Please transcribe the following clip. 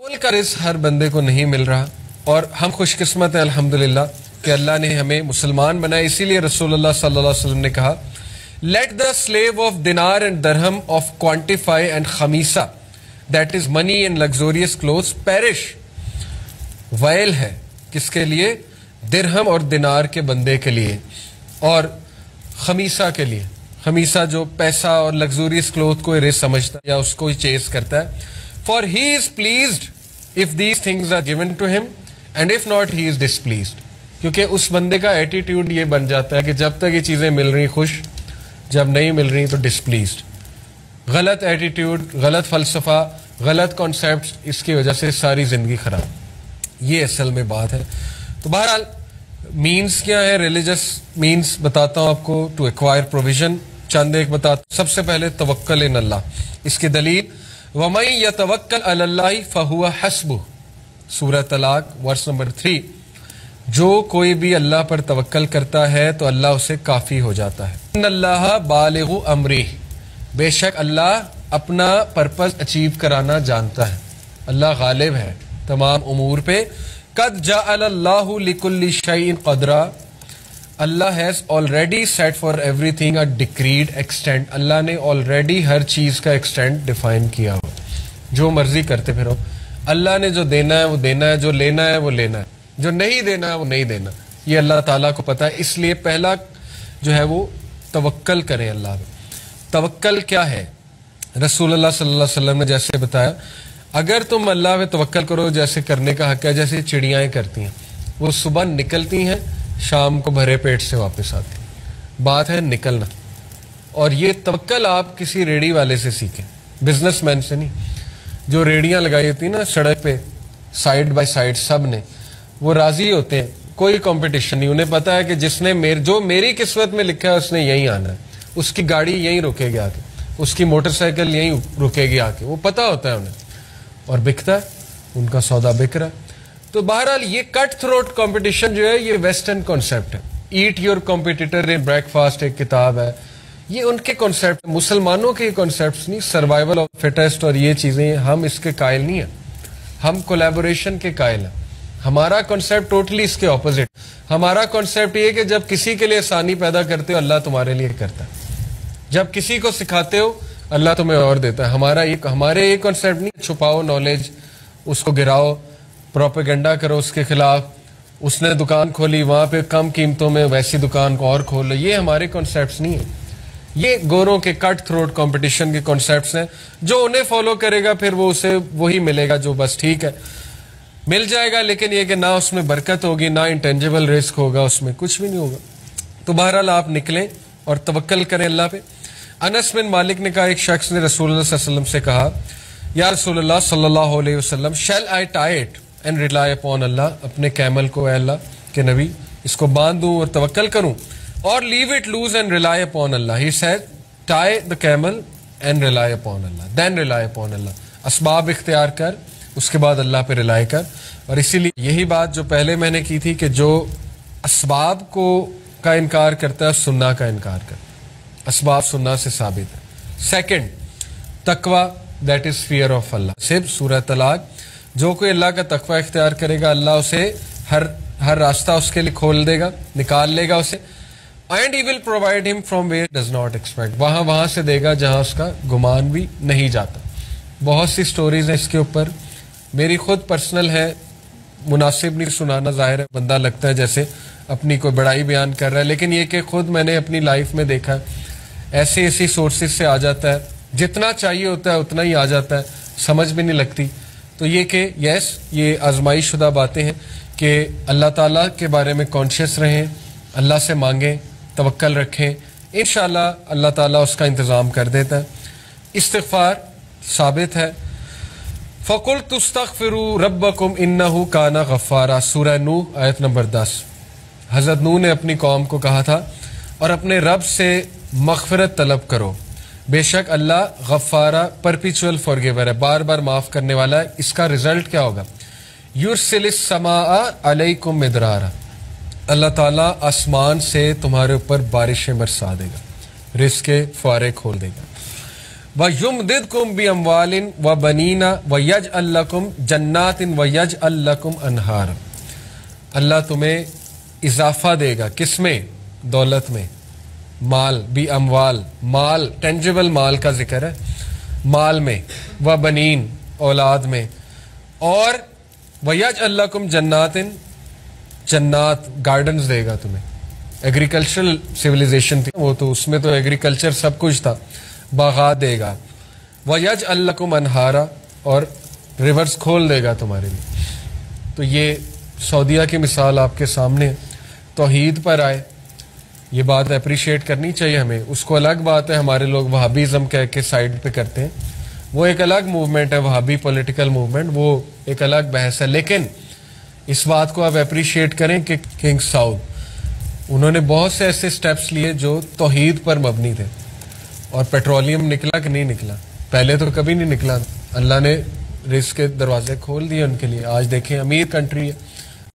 मुल्क का रिज़्क़ हर बंदे को नहीं मिल रहा और हम खुशकिस्मत हैं अल्हम्दुलिल्लाह कि अल्लाह ने हमें मुसलमान बनाया। इसीलिए रसूलुल्लाह सल्लल्लाहु अलैहि वसल्लम ने कहा, लेट द स्लेव ऑफ दिनार एंड दरहम ऑफ क्वांटिफाई एंड खमीसा, that is money and luxurious clothes, perish. Well है किसके लिए? दिरहम और दिनार के बंदे के लिए, और खमीसा के लिए। खमीसा जो पैसा और लग्जोरियस क्लोथ को इरेज समझता है या उसको ही चेस करता है। For he is pleased if these things are given to him and if not he is displeased. क्योंकि उस बंदे का एटीट्यूड ये बन जाता है कि जब तक ये चीजें मिल रही खुश, जब नहीं मिल रही तो डिसप्लीज्ड। गलत एटीट्यूड, गलत फलसफा, गलत कॉन्सेप्ट, इसकी वजह से सारी जिंदगी खराब। ये असल में बात है। तो बहरहाल मीन्स क्या है? रिलीजियस मीन्स बताता हूं आपको, टू एक्वायर प्रोविजन। चंद एक बताता हूं। सबसे पहले तवक्कल इन अल्लाह। इसकी दलील, वमन यतवक्कल अलल्लाहि फहुवा हस्बुह, सूरह तलाक वर्स नंबर 3। जो कोई भी अल्लाह पर तवक्कल करता है तो अल्लाह उसे काफी हो जाता है। इन्नल्लाह बालिगु अमरी, बेशक अल्लाह अपना पर्पस अचीव कराना जानता है। अल्लाह गालिब है तमाम उमूर पे। कद जअलल्लाहु लिकुल्लि शैइन क़दरा, Allah has already set for everything a decreed extent. Allah ने ऑलरेडी हर चीज का एक्सटेंट डिफाइन किया हो। जो मर्जी करते फिरो, अल्लाह ने जो देना है वो देना है, जो लेना है वो लेना है, जो नहीं देना है वो नहीं देना। ये अल्लाह ताला को पता है। इसलिए पहला जो है वो तवक्कल करें अल्लाह पे। तवक्कल क्या है? रसूलुल्लाह सल्लल्लाहु अलैहि वसल्लम ने जैसे बताया, अगर तुम अल्लाह पे तवक्कल करो, जैसे करने का हक है, जैसे चिड़ियाएं करती हैं, वो सुबह निकलती हैं, शाम को भरे पेट से वापस आती हैं। बात है निकलना। और ये तवक्कल आप किसी रेडी वाले से सीखें, बिजनेसमैन से नहीं। जो रेडियां लगाई होती ना सड़क पे, साइड बाय साइड, सब ने वो राजी होते हैं, कोई कंपटीशन नहीं। उन्हें पता है कि जिसने जो मेरी किस्मत में लिखा है उसने यहीं आना है, उसकी गाड़ी यहीं रुकेगी आके, उसकी मोटरसाइकिल यहीं रुकेगी आके, वो पता होता है उन्हें। और बिकता है, उनका सौदा बिक रहा है। तो बहरहाल ये कट थ्रोट कंपटीशन जो है ये वेस्टर्न कॉन्सेप्ट है। Eat your competitor in breakfast एक किताब है, ये उनके कॉन्सेप्ट, मुसलमानों के कॉन्सेप्ट नहीं। सर्वाइवल ऑफ फिटेस्ट और ये चीजें, हम इसके कायल नहीं है। हम कोलैबोरेशन के कायल हैं। हमारा कॉन्सेप्ट टोटली इसके ऑपोजिट। हमारा कॉन्सेप्ट ये कि जब किसी के लिए आसानी पैदा करते हो अल्लाह तुम्हारे लिए करता है, जब किसी को सिखाते हो अल्लाह तुम्हें और देता है। हमारे ये कॉन्सेप्ट नहीं, छुपाओ नॉलेज, उसको गिराओ, प्रोपेगेंडा करो उसके खिलाफ। उसने दुकान खोली, वहां पे कम कीमतों में वैसी दुकान को और खोल लो। ये हमारे कॉन्सेप्ट नहीं है। ये गोरों के कट थ्रोट कंपटीशन के कॉन्सेप्ट्स हैं। जो उन्हें फॉलो करेगा फिर वो उसे वही मिलेगा जो बस ठीक है मिल जाएगा, लेकिन ये कि ना उसमें बरकत होगी, ना इंटेंजिबल रिस्क होगा, उसमें कुछ भी नहीं होगा। तो बहरहाल आप निकलें और तवक्कल करें अल्लाह पे। अनस बिन मालिक ने कहा, एक शख्स ने रसूलुल्लाह सल्लल्लाहु अलैहि वसल्लम से कहा, या रसूलुल्लाह सल्लल्लाहु अलैहि वसल्लम, shall I tie it and rely upon Allah, अपने कैमल को अल्लाह के नबी इसको बांध दूं और तवक्कल करूं, और leave it loose and rely upon Allah. He said tie the camel and rely upon Allah, then rely upon Allah. असबाब इख्तियार कर, उसके बाद अल्लाह पे रिलाई कर। और इसीलिए यही बात जो पहले मैंने की थी कि जो असबाब को का इनकार करता है सुन्ना का इनकार कर। असबाब सुन्ना से साबित है। सेकंड, तकवा, दैट इज फियर ऑफ अल्लाह। सिर्फ सूरह तलाक, जो कोई अल्लाह का तकवा इख्तियार करेगा अल्लाह उसे हर रास्ता उसके लिए खोल देगा, निकाल लेगा उसे। And he will provide him from where does not expect, वहां से देगा जहां उसका गुमान भी नहीं जाता। बहुत सी स्टोरीज हैं इसके ऊपर, मेरी खुद पर्सनल है, मुनासिब नहीं सुनाना, जाहिर है बंदा लगता है जैसे अपनी कोई बड़ाई बयान कर रहा है, लेकिन ये कि खुद मैंने अपनी लाइफ में देखा है, ऐसी सोर्सेज से आ जाता है, जितना चाहिए होता है उतना ही आ जाता है, समझ भी नहीं लगती। तो ये कि यस, ये आजमाइश शुदा बातें हैं कि अल्लाह ताला के बारे में कॉन्शियस रहें, अल्लाह से मांगें, तवक्कल रखें, इंशाअल्लाह अल्लाह ताला उसका इंतज़ाम कर देता है। इस्तिग़फ़ार साबित है, फ़कुल तुस्तग़फ़िरू रब्बकुम इन्नहु काना गफ़्फ़ारा, सूरह नूह आयत नंबर 10। हज़रत नूह ने अपनी कौम को कहा था, और अपने रब से मग़फ़िरत तलब करो, बेशक अल्लाह गफ़्फ़ारा, परपिचुअल फॉरगिवर है, बार बार माफ़ करने वाला है। इसका रिजल्ट क्या होगा? युरसिलिस समाआ अलैकुम मिदरारा, अल्लाह ताला आसमान से तुम्हारे ऊपर बारिशें बरसा देगा, रिज़्क़ के फुआरे खोल देगा। व युमदिदकुम बि अमवालिन व बनीना व यजअल लकुम जन्नातिन व यजअल लकुम अनहार। अल्लाह तुम्हें इजाफा देगा, किसमें? दौलत में, माल, बी अमवाल, माल, टेंजिबल माल का जिक्र है, माल में, व बनीन, औलाद में, और वयजअल लकुम जन्नातिन, जन्नात, गार्डन्स देगा तुम्हें। एग्रीकल्चरल सिविलाइजेशन थी वो, तो उसमें तो एग्रीकल्चर सब कुछ था, बागात देगा। वयजअल लकुम अनहारा, और रिवर्स खोल देगा तुम्हारे लिए। तो ये सऊदिया की मिसाल आपके सामने, तौहीद पर आए, ये बात अप्रिशिएट करनी चाहिए हमें। उसको अलग बात है, हमारे लोग वहाबीज़म कह के साइड पे करते हैं, वो एक अलग मूवमेंट है, वहाबी पॉलिटिकल मूवमेंट, वो एक अलग बहस है। लेकिन इस बात को आप अप्रिशिएट करें कि किंग साउद उन्होंने बहुत से ऐसे स्टेप्स लिए जो तौहीद पर मबनी थे। और पेट्रोलियम निकला कि नहीं निकला? पहले तो कभी नहीं निकला। अल्लाह ने रिस्क के दरवाजे खोल दिए उनके लिए। आज देखें, अमीर कंट्री है,